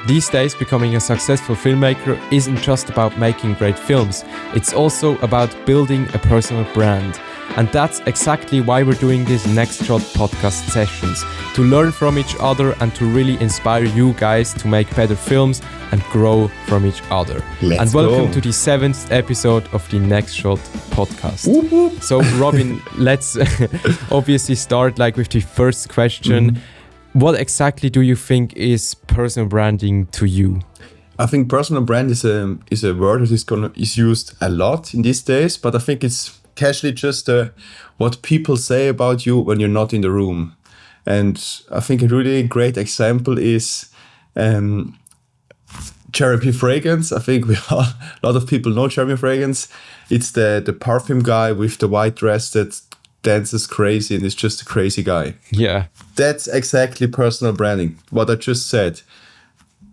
These days, becoming a successful filmmaker isn't just about making great films, it's also about building a personal brand. And that's exactly why we're doing these Next Shot podcast sessions, to learn from each other and to really inspire you guys to make better films and grow from each other. Let's welcome go. to the 7th episode of the Next Shot podcast. Whoop, whoop. So Robin, let's obviously start with the first question. Mm-hmm. What exactly do you think is personal branding to you? I think personal brand is a word that is used a lot in these days, but I think it's casually just what people say about you when you're not in the room. And I think a really great example is Jeremy Fragrance. I think a lot of people know Jeremy Fragrance. It's the perfume guy with the white dress that dances crazy and is just a crazy guy. Yeah. That's exactly personal branding. What I just said.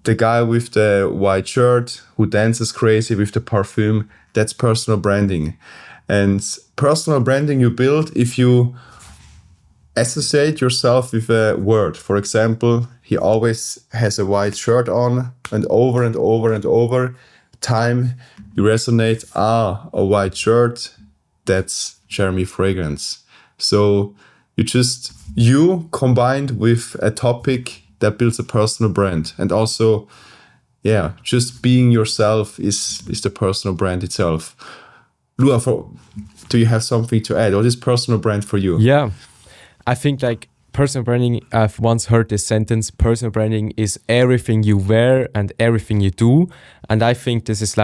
The guy with the white shirt who dances crazy with the perfume, that's personal branding. And personal branding you build if you associate yourself with a word. For example, he always has a white shirt on, and over time you resonate, a white shirt, that's Jeremy Fragrance. So you combined with a topic that builds a personal brand. And also, just being yourself is the personal brand itself. Lua, do you have something to add? What is personal brand for you? Yeah, I think personal branding, I've once heard this sentence, personal branding is everything you wear and everything you do. And I think this is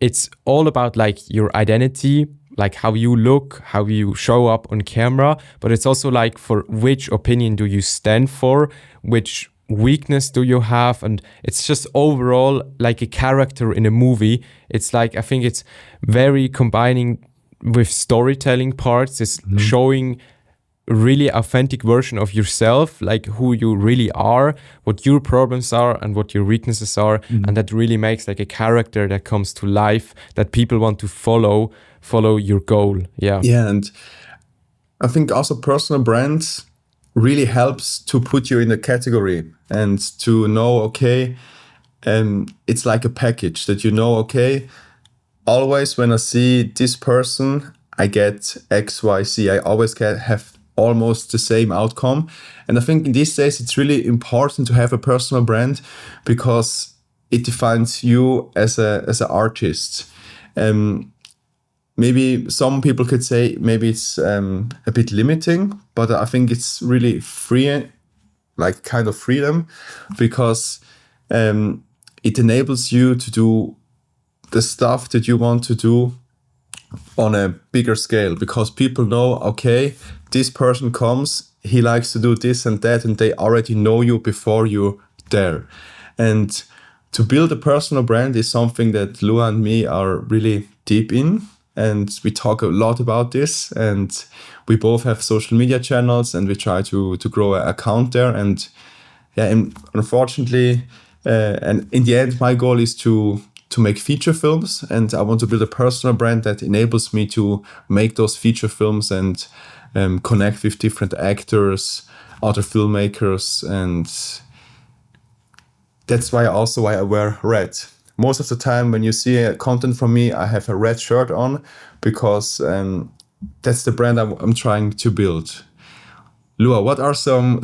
it's all about your identity, how you look, how you show up on camera, but it's also for which opinion do you stand for, which weakness do you have, and it's just overall a character in a movie. It's I think it's very combining with storytelling parts, it's showing really authentic version of yourself, who you really are, what your problems are and what your weaknesses are, and that really makes a character that comes to life that people want to follow your goal. Yeah, and I think also personal brands really helps to put you in a category and to know, it's like a package that always when I see this person, I get X, Y, Z. I always have almost the same outcome. And I think in these days, it's really important to have a personal brand because it defines you as an artist. Maybe some people could say maybe it's a bit limiting, but I think it's really free, kind of freedom, because it enables you to do the stuff that you want to do on a bigger scale, because people know, this person comes, he likes to do this and that, and they already know you before you're there. And to build a personal brand is something that Lua and me are really deep in. And we talk a lot about this, and we both have social media channels, and we try to grow an account there. And unfortunately, and in the end, my goal is to make feature films, and I want to build a personal brand that enables me to make those feature films and connect with different actors, other filmmakers, and that's why I wear red. Most of the time when you see content from me, I have a red shirt on because that's the brand I'm trying to build. Lua, what are some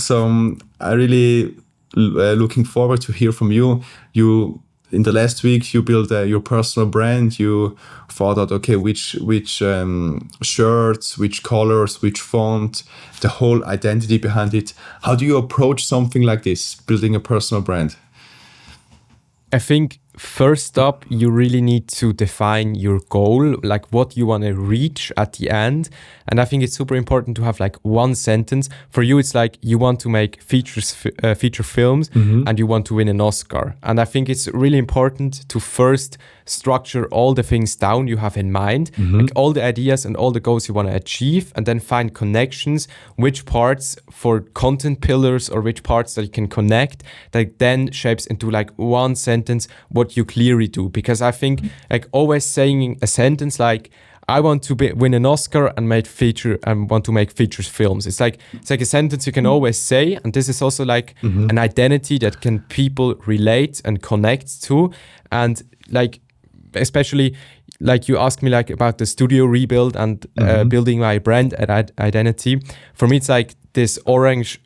I really looking forward to hear from you. You in the last week you built your personal brand. You thought out which shirts, which colors, which font, the whole identity behind it. How do you approach something like this, building a personal brand? I think first up, you really need to define your goal, what you want to reach at the end. And I think it's super important to have one sentence. For you, it's you want to make feature films and you want to win an Oscar. And I think it's really important to first structure all the things down you have in mind, all the ideas and all the goals you want to achieve, and then find connections, which parts for content pillars or which parts that you can connect that then shapes into one sentence what you clearly do. Because I think always saying a sentence I want to win an Oscar and want to make features films. It's like a sentence you can always say, and this is also like an identity that can people relate and connect to, and like especially like you asked me like about the studio rebuild and building my brand identity. For me, it's like this orange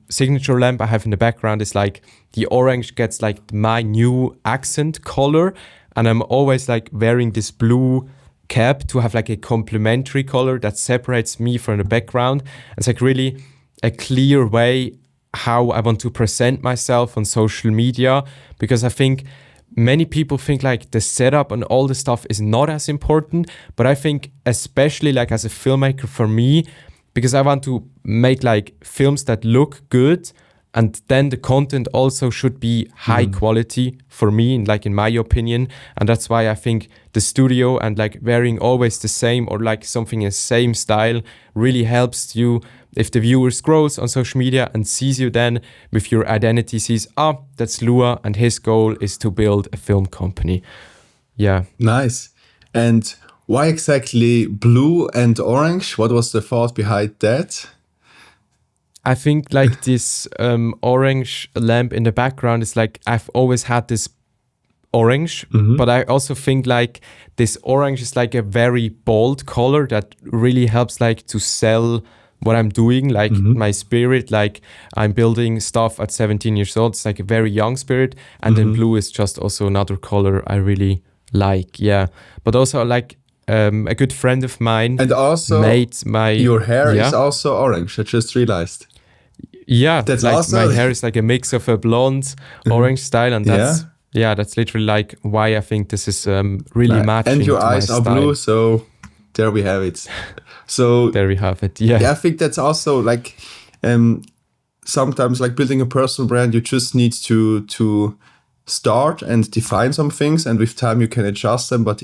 signature lamp I have in the background is like the orange gets like my new accent color, and I'm always like wearing this blue cap to have like a complementary color that separates me from the background. It's like really a clear way how I want to present myself on social media, because I think many people think like the setup and all the stuff is not as important, but I think especially like as a filmmaker for me, because I want to make like films that look good, and then the content also should be high quality for me, like in my opinion. And that's why I think the studio and like wearing always the same or like something in the same style really helps you. If the viewer scrolls on social media and sees you then with your identity, sees, that's Lua and his goal is to build a film company. Yeah. Nice. And why exactly blue and orange? What was the thought behind that? I think like this orange lamp in the background is like, I've always had this orange, but I also think like this orange is like a very bold color that really helps like to sell what I'm doing, like my spirit, like I'm building stuff at 17 years old. It's like a very young spirit. And then blue is just also another color I really like. Yeah. But also like a good friend of mine and also made your hair is also orange. I just realized. Yeah. That's like also my hair is like a mix of a blonde orange style. And that's literally like why I think this is really matching. And your to eyes my are style. blue. So there we have it. So there we have it. Yeah. I think that's also like sometimes like building a personal brand, you just need to start and define some things, and with time you can adjust them, but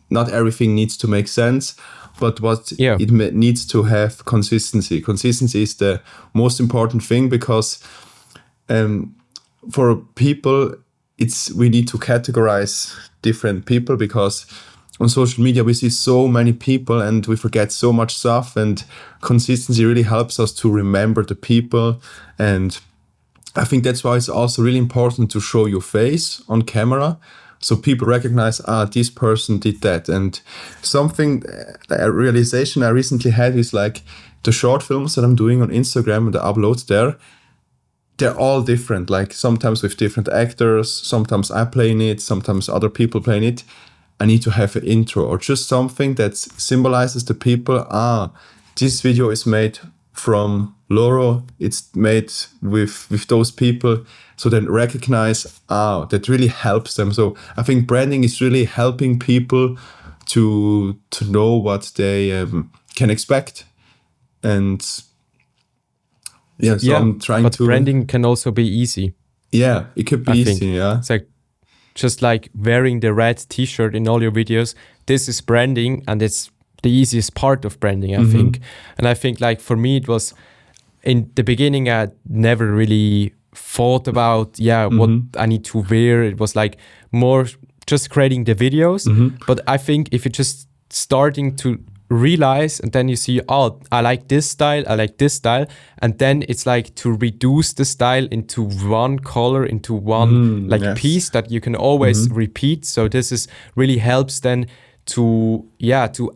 not everything needs to make sense. But what it needs to have consistency. Consistency is the most important thing, because for people, we need to categorize different people, because on social media we see so many people and we forget so much stuff, and consistency really helps us to remember the people. And I think that's why it's also really important to show your face on camera, so people recognize, this person did that. And something, a realization I recently had is like the short films that I'm doing on Instagram and the uploads there, they're all different, like sometimes with different actors, sometimes I play in it, sometimes other people play in it. I need to have an intro or just something that symbolizes the people. This video is made from Lohro. It's made with those people. So then recognize, that really helps them. So I think branding is really helping people to know what they can expect. And I'm trying but to... branding can also be easy. Yeah, it could be easy, yeah. It's like just like wearing the red t-shirt in all your videos. This is branding, and it's the easiest part of branding, I think. And I think like for me, it was in the beginning, I never really thought about, what I need to wear. It was like more just creating the videos. But I think if you're just starting to realize, and then you see, I like this style, and then it's like to reduce the style into one color, into one piece that you can always repeat. So this is really helps then to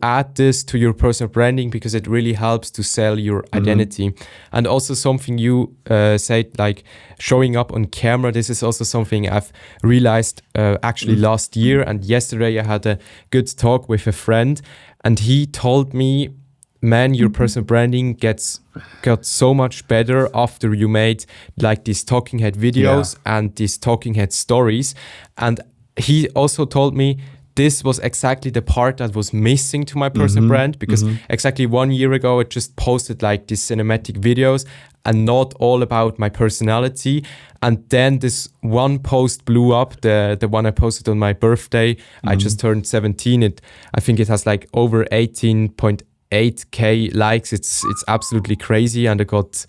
add this to your personal branding, because it really helps to sell your identity. And also something you said, like showing up on camera, this is also something I've realized actually last year. And yesterday I had a good talk with a friend, and he told me, man, your personal branding got so much better after you made like these talking head videos and these talking head stories. And he also told me this was exactly the part that was missing to my personal brand, because exactly 1 year ago I just posted like these cinematic videos and not all about my personality. And then this one post blew up, the one I posted on my birthday. I just turned 17. I think it has like over 18.8k likes. It's absolutely crazy, and I got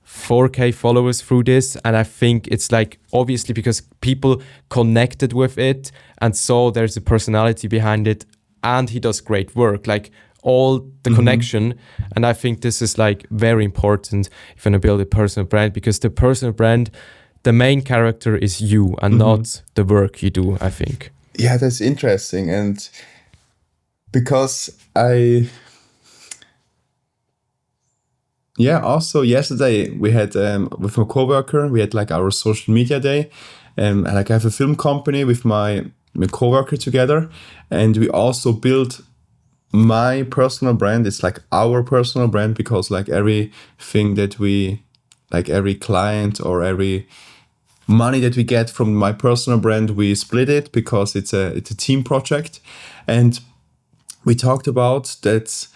4k followers through this. And I think it's like obviously because people connected with it and saw there's a personality behind it. and he does great work, like all the connection. And I think this is like very important if you want to build a personal brand, because the personal brand, the main character is you and not the work you do, I think. Yeah, that's interesting. And because also yesterday we had with my coworker, we had like our social media day. And like I have a film company with my coworker together, and we also built my personal brand. It's like our personal brand, because like everything that we, like every client or every money that we get from my personal brand, we split it because it's a team project. And we talked about that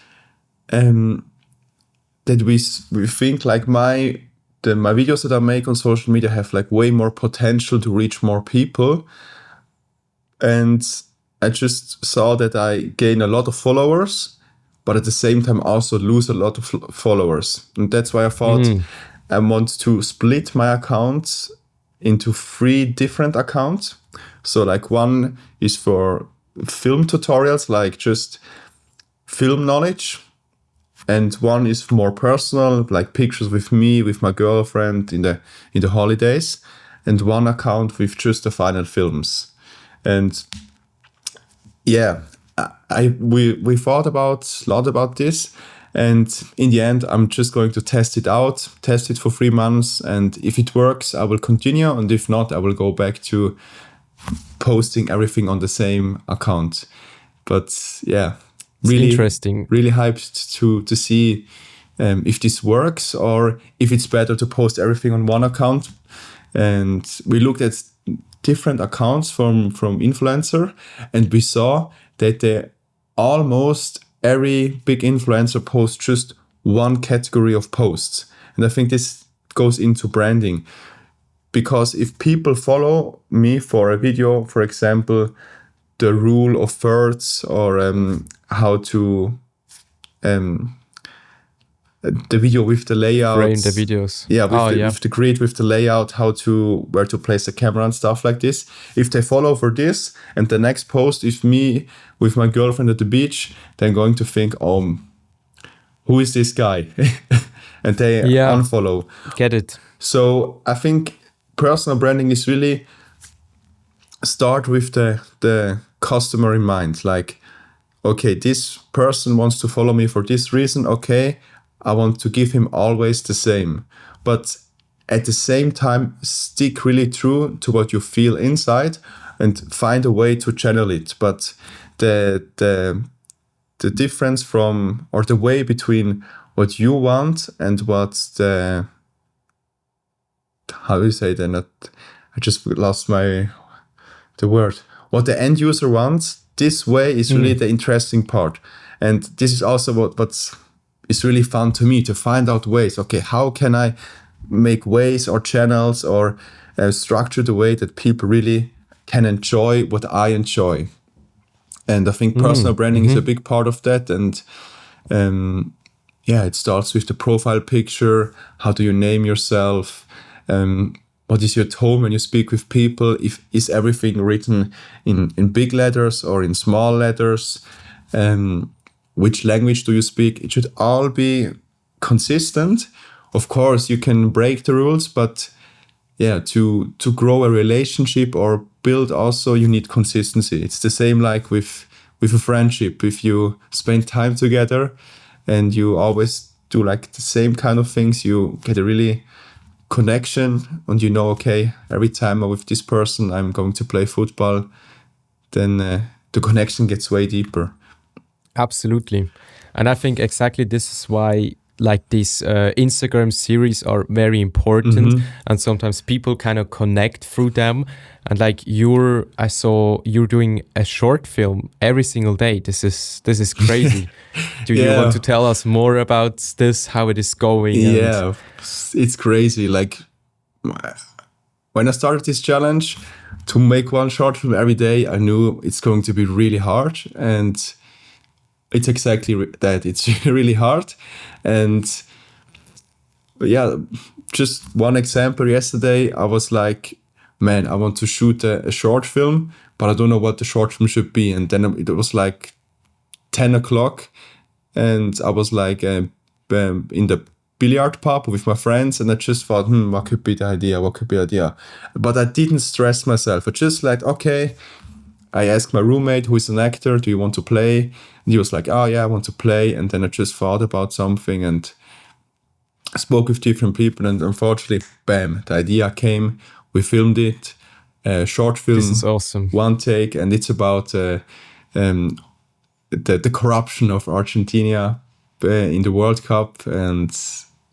that we think like my videos that I make on social media have like way more potential to reach more people. And I just saw that I gain a lot of followers, but at the same time also lose a lot of followers. And that's why I thought I want to split my accounts into 3 different accounts. So like one is for film tutorials, like just film knowledge. And one is more personal, like pictures with me, with my girlfriend in the holidays. And one account with just the final films. And yeah, we thought a lot about this, and in the end, I'm just going to test it for 3 months, and if it works, I will continue, and if not, I will go back to posting everything on the same account. But yeah, really interesting, really hyped to see if this works or if it's better to post everything on one account. And we looked at different accounts from influencer, and we saw that almost every big influencer posts just one category of posts. And I think this goes into branding, because if people follow me for a video, for example, the rule of thirds, or how to the video with the layout, frame the videos. With the grid, with the layout, where to place the camera and stuff like this. If they follow for this, and the next post is me with my girlfriend at the beach, they're going to think, who is this guy? And they unfollow. Get it. So I think personal branding is really start with the customer in mind. Like, okay, this person wants to follow me for this reason. Okay, I want to give him always the same. But at the same time, stick really true to what you feel inside and find a way to channel it. But the difference from, or the way between what you want and what how do you say that? I just lost the word. What the end user wants, this way is really the interesting part. And this is also what's is really fun to me, to find out ways. Okay, how can I make ways or channels or structure the way that people really can enjoy what I enjoy? And I think personal branding is a big part of that. And it starts with the profile picture. How do you name yourself? What is your tone when you speak with people? Is everything written in big letters or in small letters? Which language do you speak? It should all be consistent. Of course, you can break the rules, but to grow a relationship or build also, you need consistency. It's the same like with a friendship. If you spend time together and you always do like the same kind of things, you get a really connection, and okay, every time I'm with this person, I'm going to play football, then the connection gets way deeper. Absolutely. And I think exactly this is why like these Instagram series are very important, and sometimes people kind of connect through them. And like I saw you're doing a short film every single day. This is crazy. Do you want to tell us more about this, how it is going? Yeah, it's crazy. Like when I started this challenge to make one short film every day, I knew it's going to be really hard, and it's exactly that. It's really hard. And just one example, yesterday I was like, I want to shoot a short film, but I don't know what the short film should be. And then it was like 10 o'clock, and I was like in the billiard pub with my friends, and I just thought, what could be the idea? What could be the idea? But I didn't stress myself. I just like, okay. I asked my roommate, who is an actor, do you want to play? And he was like, oh yeah, I want to play. And then I just thought about something and spoke with different people. And unfortunately, bam, the idea came. We filmed it, short film. This is awesome. One take, and it's about the corruption of Argentina in the World Cup. And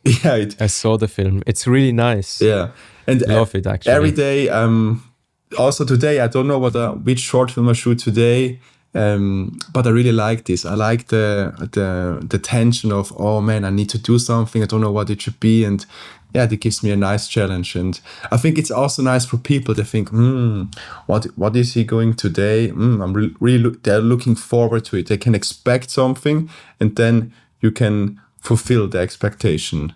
yeah, I saw the film. It's really nice. Yeah, and love it actually. Every day, also today, I don't know which short film I shoot today, but I really like this. I like the tension of, oh man, I need to do something. I don't know what it should be, and yeah, that gives me a nice challenge. And I think it's also nice for people to think, what is he going today? I'm really they're looking forward to it. They can expect something, and then you can fulfill the expectation.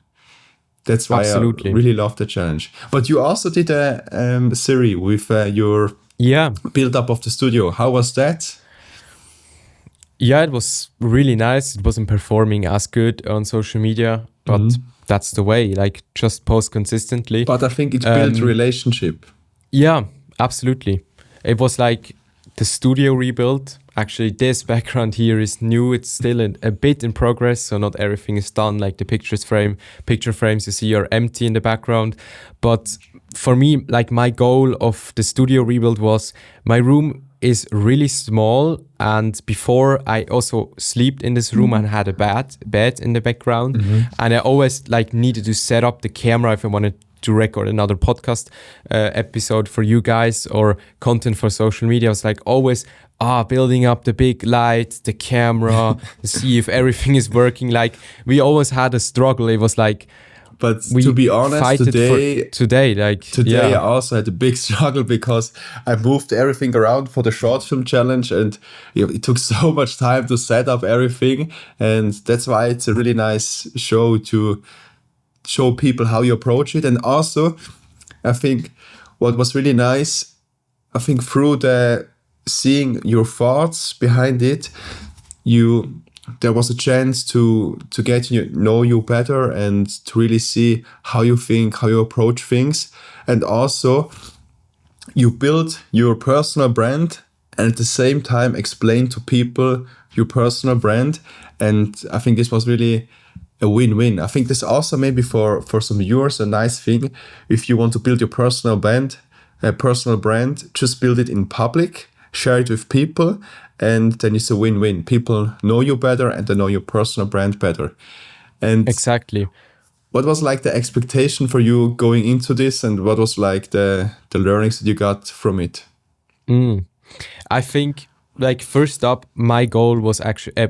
That's why Absolutely. I really love the challenge. But you also did a series with your build-up of the studio. How was that? Yeah, it was really nice. It wasn't performing as good on social media, but that's the way. Like, just post consistently. But I think it built relationship. Yeah, absolutely. It was like the studio rebuild. Actually, this background here is new. It's still a bit in progress, so not everything is done. Like the picture frames you see are empty in the background. But for me, like my goal of the studio rebuild was, my room is really small, and before I also slept in this room and had a bed in the background, and I always like needed to set up the camera if I wanted to record another podcast episode for you guys or content for social media. I was like always building up the big light, the camera, see if everything is working. Like we always had a struggle. It was like, but to be honest, today I also had a big struggle because I moved everything around for the short film challenge, and it took so much time to set up everything, and that's why it's a really nice show to show people how you approach it. And also, I think what was really nice, I think through the seeing your thoughts behind it, there was a chance to get to know you better and to really see how you think, how you approach things. And also, you build your personal brand and at the same time explain to people your personal brand. And I think this was really a win-win. I think this also maybe for some viewers a nice thing. If you want to build your personal brand, just build it in public, share it with people, and then it's a win-win. People know you better and they know your personal brand better. And exactly. What was like the expectation for you going into this, and what was like the learnings that you got from it? I think, like, first up, my goal was actually,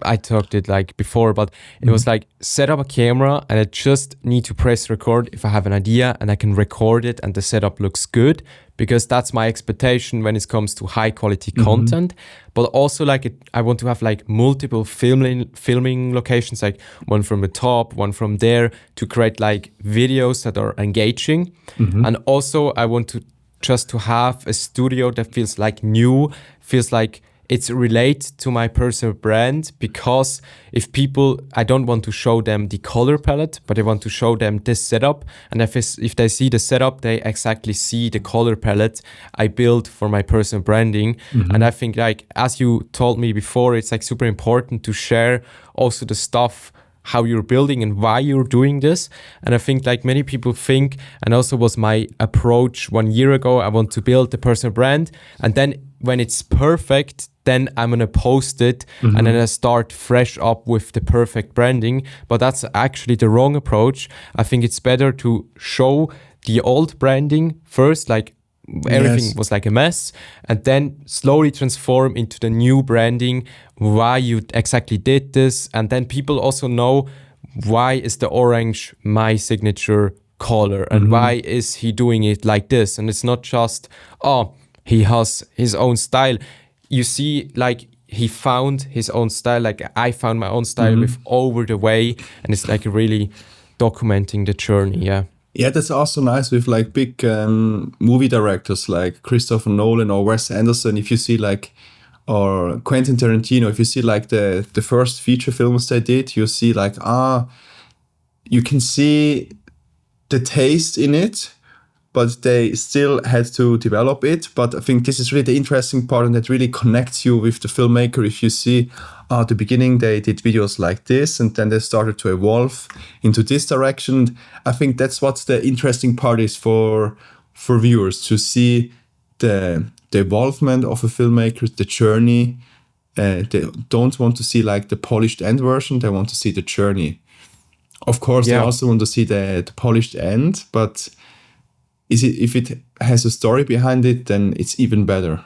I talked it like before, but it was like set up a camera and I just need to press record if I have an idea and I can record it and the setup looks good, because that's my expectation when it comes to high quality content. But also like I want to have like multiple filming locations, like one from the top, one from there, to create like videos that are engaging. And also I want to just to have a studio that feels like new, feels like it's related to my personal brand, because if people, I don't want to show them the color palette, but I want to show them this setup. And if they see the setup, they exactly see the color palette I built for my personal branding. And I think, like, as you told me before, it's like super important to share also the stuff, how you're building and why you're doing this. And I think like many people think, and also was my approach 1 year ago, I want to build the personal brand, and then when it's perfect, then I'm gonna post it and then I start fresh up with the perfect branding. But that's actually the wrong approach. I think it's better to show the old branding first, like everything was like a mess, and then slowly transform into the new branding, why you exactly did this. And then people also know, why is the orange my signature color, and why is he doing it like this? And it's not just, he has his own style. You see, like, he found his own style, like I found my own style with Over the Way, and it's like really documenting the journey. Yeah, that's also nice with like big movie directors like Christopher Nolan or Wes Anderson. If you see like or Quentin Tarantino, if you see like the first feature films they did, you see like, you can see the taste in it, but they still had to develop it. But I think this is really the interesting part, and that really connects you with the filmmaker. If you see, at the beginning they did videos like this, and then they started to evolve into this direction. I think that's what the interesting part is for viewers, to see the evolvement of a filmmaker, the journey. They don't want to see like the polished end version. They want to see the journey. Of course, they also want to see the polished end, but if it has a story behind it, then it's even better.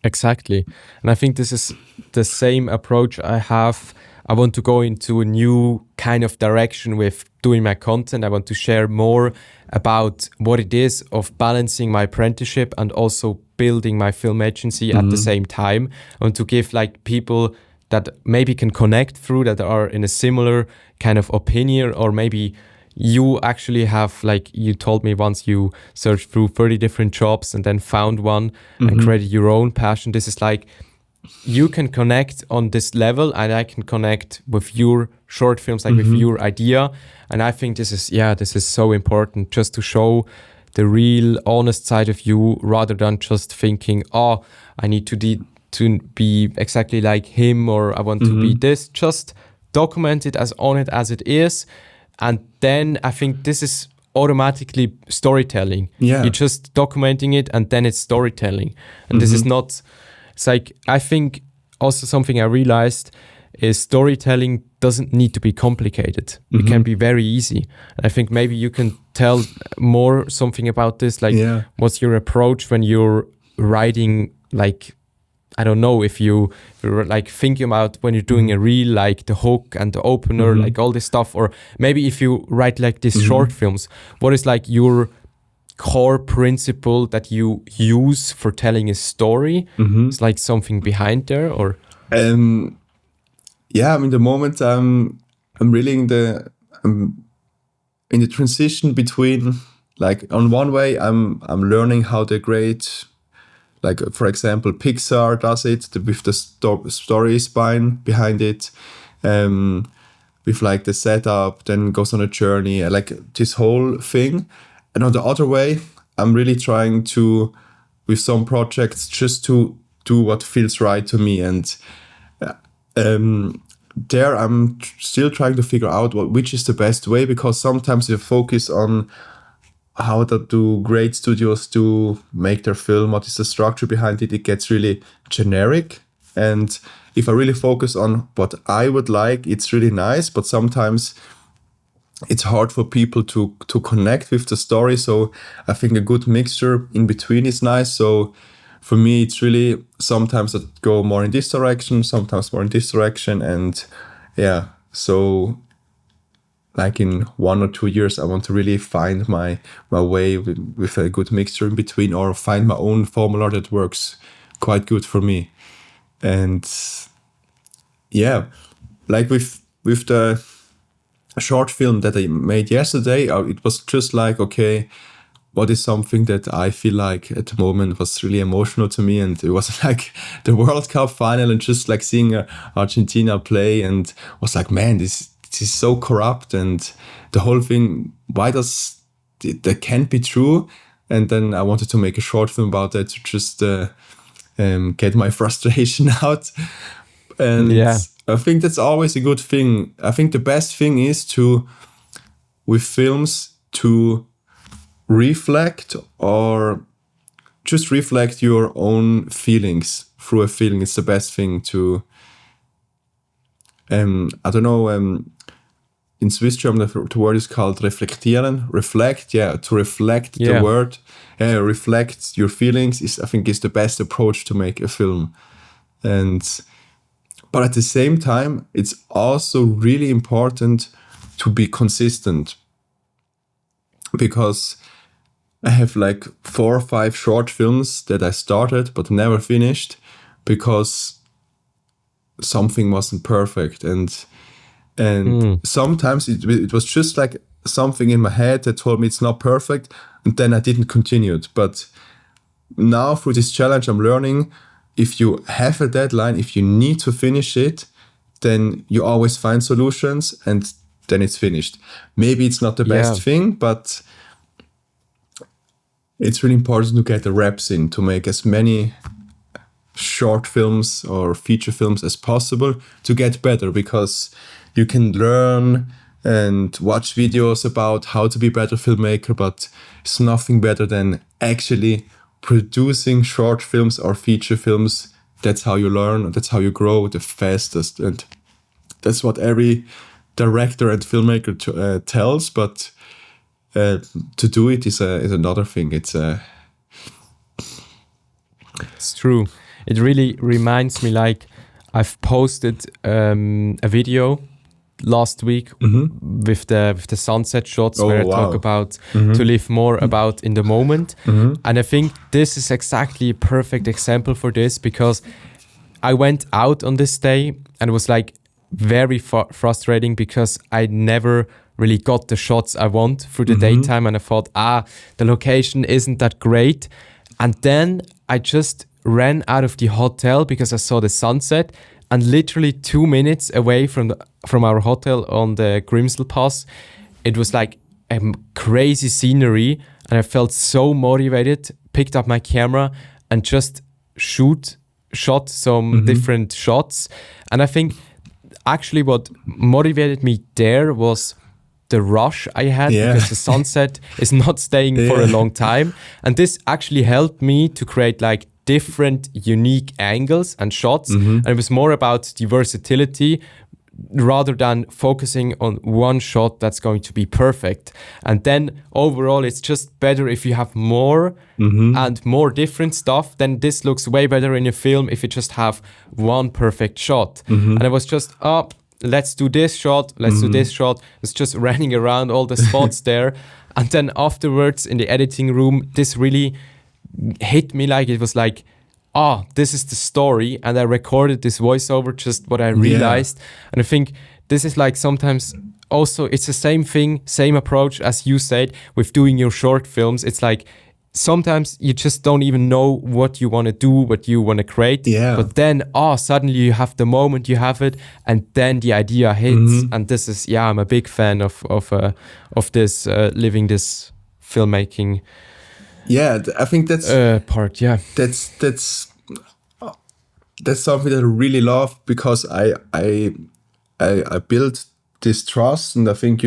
Exactly. And I think this is the same approach I have. I want to go into a new kind of direction with doing my content. I want to share more about what it is of balancing my apprenticeship and also building my film agency at the same time. I want to give like people that maybe can connect through, that are in a similar kind of opinion, or maybe you actually have, like you told me once, you searched through 30 different jobs and then found one and created your own passion. This is like, you can connect on this level, and I can connect with your short films, like with your idea. And I think this is so important, just to show the real honest side of you, rather than just thinking, I need to be exactly like him, or I want to be this. Just document it as honest as it is. And then I think this is automatically storytelling. Yeah. You're just documenting it, and then it's storytelling. And this is not, it's like, I think also something I realized is storytelling doesn't need to be complicated. It can be very easy. And I think maybe you can tell more something about this. Like, what's your approach when you're writing, like, I don't know, if you're like thinking about when you're doing a reel, like the hook and the opener, like all this stuff, or maybe if you write like these short films, what is like your core principle that you use for telling a story? It's like something behind there, or? Yeah, I mean, the moment I'm really in the transition between, like, on one way I'm learning how the great, like, for example, Pixar does it with the story spine behind it, with like the setup, then goes on a journey, like this whole thing. And on the other way, I'm really trying to, with some projects, just to do what feels right to me. And there I'm still trying to figure out which is the best way, because sometimes you focus on how do great studios do make their film, what is the structure behind it, it gets really generic. And if I really focus on what I would like, it's really nice, but sometimes it's hard for people to connect with the story. So I think a good mixture in between is nice. So for me, it's really, sometimes I go more in this direction, sometimes more in this direction. And so like in 1 or 2 years, I want to really find my way with a good mixture in between, or find my own formula that works quite good for me. And like with the short film that I made yesterday, it was just like, okay, what is something that I feel like at the moment was really emotional to me? And it was like the World Cup final, and just like seeing Argentina play, and was like, man, this is so corrupt, and the whole thing, that can't be true. And then I wanted to make a short film about that, to just get my frustration out. And I think that's always a good thing. I think the best thing is with films, to reflect, or just reflect your own feelings through a feeling. It's the best thing to, I don't know, in Swiss German the word is called reflektieren. Reflect, to reflect the word, reflect your feelings I think is the best approach to make a film. But at the same time, it's also really important to be consistent, because I have like 4 or 5 short films that I started but never finished, because something wasn't perfect. And sometimes it was just like something in my head that told me it's not perfect, and then I didn't continue it. But now through this challenge, I'm learning if you have a deadline, if you need to finish it, then you always find solutions and then it's finished. Maybe it's not the best thing, but it's really important to get the reps in, to make as many short films or feature films as possible to get better, because you can learn and watch videos about how to be a better filmmaker, but it's nothing better than actually producing short films or feature films. That's how you learn, that's how you grow the fastest, and that's what every director and filmmaker tells, but to do it is another thing. It's true. It really reminds me, like, I've posted a video last week with the sunset shots where I talk about to live more about in the moment. And I think this is exactly a perfect example for this, because I went out on this day and it was like very frustrating because I never really got the shots I want through the daytime, and I thought, the location isn't that great. And then I just ran out of the hotel because I saw the sunset, and literally 2 minutes away from our hotel on the Grimsel Pass, it was like a crazy scenery, and I felt so motivated, picked up my camera and just shot some different shots. And I think actually what motivated me there was the rush I had, because the sunset is not staying for a long time. And this actually helped me to create like different unique angles and shots. And it was more about the versatility rather than focusing on one shot that's going to be perfect. And then overall, it's just better if you have more and more different stuff. Then this looks way better in a film if you just have one perfect shot. And I was just, let's do this shot, let's do this shot. It's just running around all the spots there. And then afterwards in the editing room, this really hit me, like it was like, this is the story. And I recorded this voiceover, just what I realized. And I think this is like sometimes also, it's the same thing, same approach as you said with doing your short films. It's like sometimes you just don't even know what you want to do, what you want to create. But then, suddenly you have the moment, you have it, and then the idea hits. And this is, I'm a big fan of this living this filmmaking. I think that's part. That's something that I really love, because I built this trust, and I think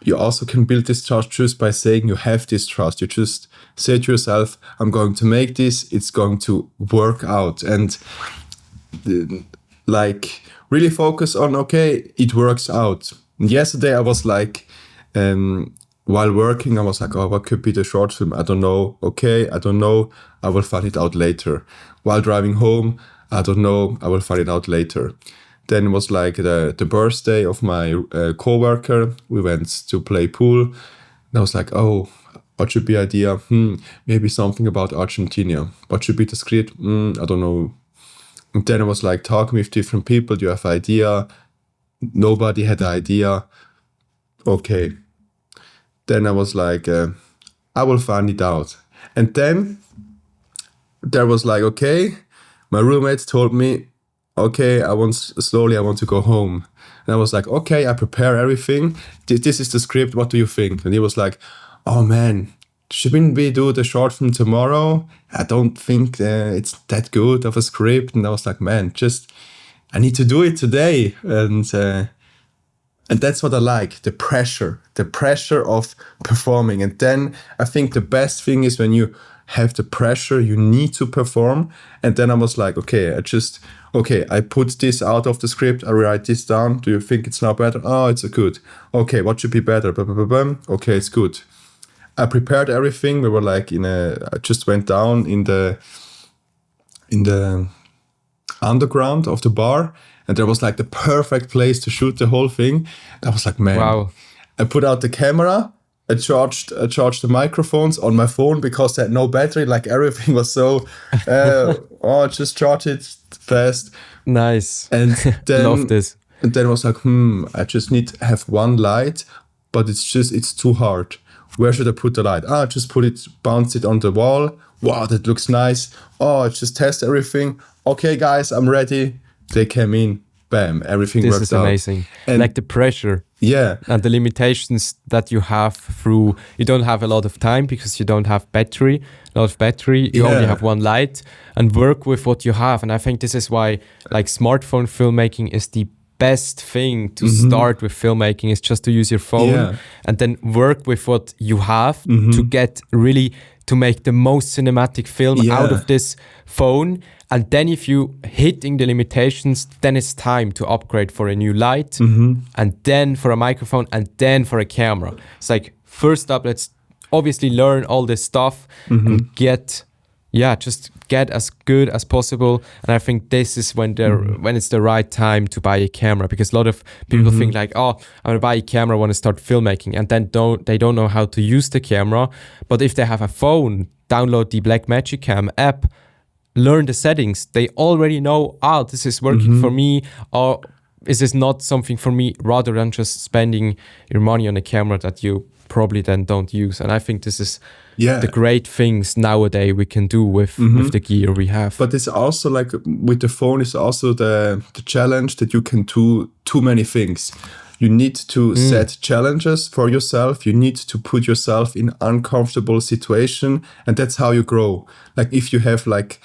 you also can build this trust just by saying you have this trust. You just say to yourself, I'm going to make this, it's going to work out. And like really focus on, okay, it works out. And yesterday I was like, while working, I was like, what could be the short film? I don't know. Okay, I don't know. I will find it out later. While driving home, I don't know. I will find it out later. Then it was like the birthday of my coworker. We went to play pool. And I was like, what should be idea? Maybe something about Argentina. What should be the script? I don't know. And then I was like talking with different people. Do you have idea? Nobody had an idea. Okay. Then I was like, I will find it out. And then there was like, okay, my roommate told me, okay, I want to go home. And I was like, okay, I prepare everything. This is the script. What do you think? And he was like, oh man, shouldn't we do the short film tomorrow? I don't think it's that good of a script. And I was like, man, I need to do it today. And that's what I like, the pressure of performing. And then I think the best thing is when you have the pressure, you need to perform. And then I was like, okay, I put this out of the script, I write this down. Do you think it's now better? Oh, it's good. Okay, what should be better? Okay, it's good. I prepared everything. We were like I just went down in the underground of the bar, and there was like the perfect place to shoot the whole thing. I was like, man, wow. I put out the camera, I charged the microphones on my phone because I had no battery, like everything was so, just charge it fast. Nice. And then, love this. And then I was like, I just need to have one light, but it's too hard. where should I put the light? Just bounce it on the wall. Wow, that looks nice. Oh, just test everything. Okay, guys, I'm ready. They came in. Bam, everything worked out. This is amazing. And like the pressure. Yeah. And the limitations that you have through, you don't have a lot of time because you don't have a lot of battery. You only have one light, and work with what you have. And I think this is why like smartphone filmmaking is the best thing to start with filmmaking, is just to use your phone and then work with what you have to get really to make the most cinematic film out of this phone. And then if you hitting the limitations, then it's time to upgrade for a new light and then for a microphone and then for a camera. It's like, first up, let's obviously learn all this stuff and just get as good as possible. And I think this is when it's the right time to buy a camera, because a lot of people think like, oh, I'm gonna buy a camera, I want to start filmmaking, and then they don't know how to use the camera. But if they have a phone, download the Blackmagic Cam app, learn the settings, they already know, this is working for me, or is this not something for me, rather than just spending your money on a camera that you probably then don't use. And I think this is the great things nowadays we can do with the gear we have. But it's also like with the phone, is also the challenge that you can do too many things. You need to set challenges for yourself. You need to put yourself in uncomfortable situation, and that's how you grow. Like if you have like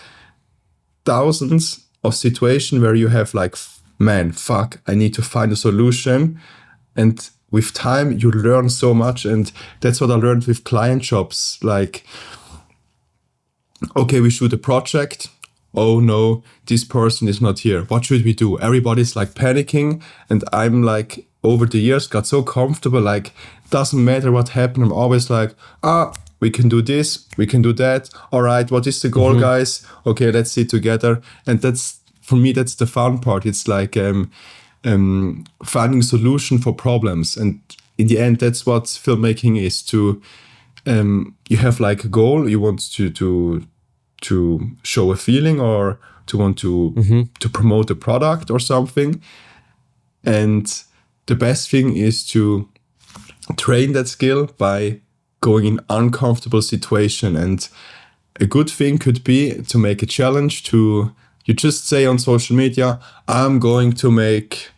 thousands of situations where you have like, man, fuck, I need to find a solution. And with time, you learn so much. And that's what I learned with client jobs. Like, okay, we shoot a project. Oh no, this person is not here. What should we do? Everybody's like panicking. And I'm like, over the years, got so comfortable. Like, doesn't matter what happened. I'm always like, we can do this, we can do that. All right, what is the goal, guys? Okay, let's sit together. And that's, for me, that's the fun part. It's like finding a solution for problems. And in the end, that's what filmmaking is. To you have like a goal, you want to show a feeling, or to want to promote a product or something. And the best thing is to train that skill by going in uncomfortable situation. And a good thing could be to make a challenge. You just say on social media, I'm going to make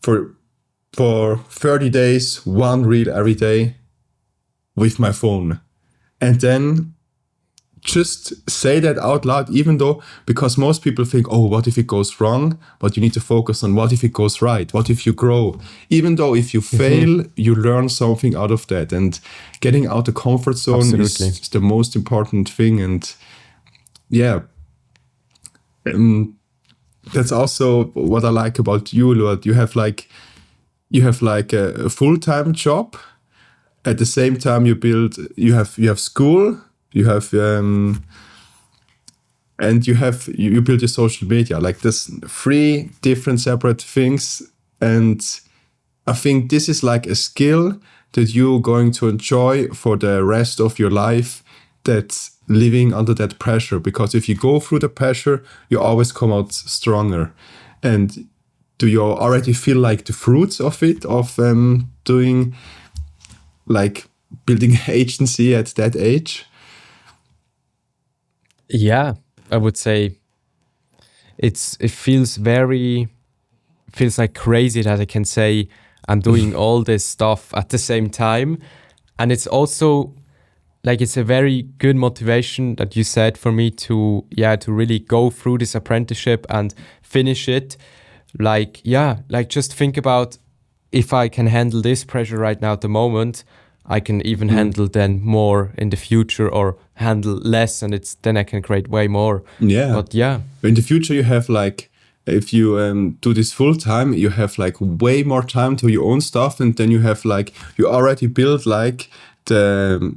for 30 days one reel every day with my phone. And then just say that out loud, even though, because most people think, oh, what if it goes wrong? But you need to focus on what if it goes right? What if you grow? Even though if you fail, you learn something out of that. And getting out the comfort zone is the most important thing. And that's also what I like about you, Lua. You have like a full-time job. At the same time, you have school. You have and you build your social media. Like there's 3 different separate things, and I think this is like a skill that you're going to enjoy for the rest of your life. That's living under that pressure, because if you go through the pressure, you always come out stronger. And do you already feel like the fruits of it, of doing like building agency at that age? Yeah, I would say it feels like crazy that I can say I'm doing all this stuff at the same time. And it's also like, it's a very good motivation that you said for me to really go through this apprenticeship and finish it. Like just think about, if I can handle this pressure right now at the moment, I can even handle then more in the future, or handle less, and then I can create way more. Yeah. But yeah. In the future, you have like, if you do this full time, you have like way more time to your own stuff, and then you have like, you already build like the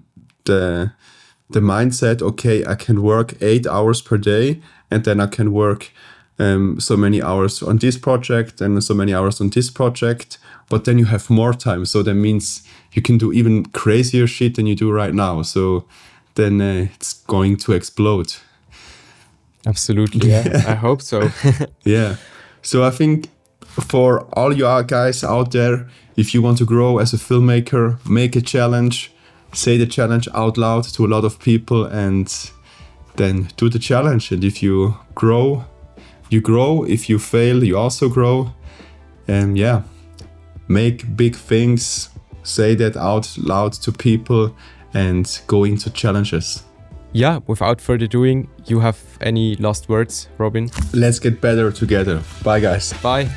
mindset. Okay, I can work 8 hours per day, and then I can work so many hours on this project and so many hours on this project. But then you have more time, so that means you can do even crazier shit than you do right now. So then it's going to explode. Absolutely, yeah. I hope so. Yeah. So I think for all you guys out there, if you want to grow as a filmmaker, make a challenge, say the challenge out loud to a lot of people, and then do the challenge. And if you grow, you grow. If you fail, you also grow. And yeah, make big things, say that out loud to people, and go into challenges. Yeah, without further doing, you have any last words, Robin? Let's get better together. Bye, guys. Bye.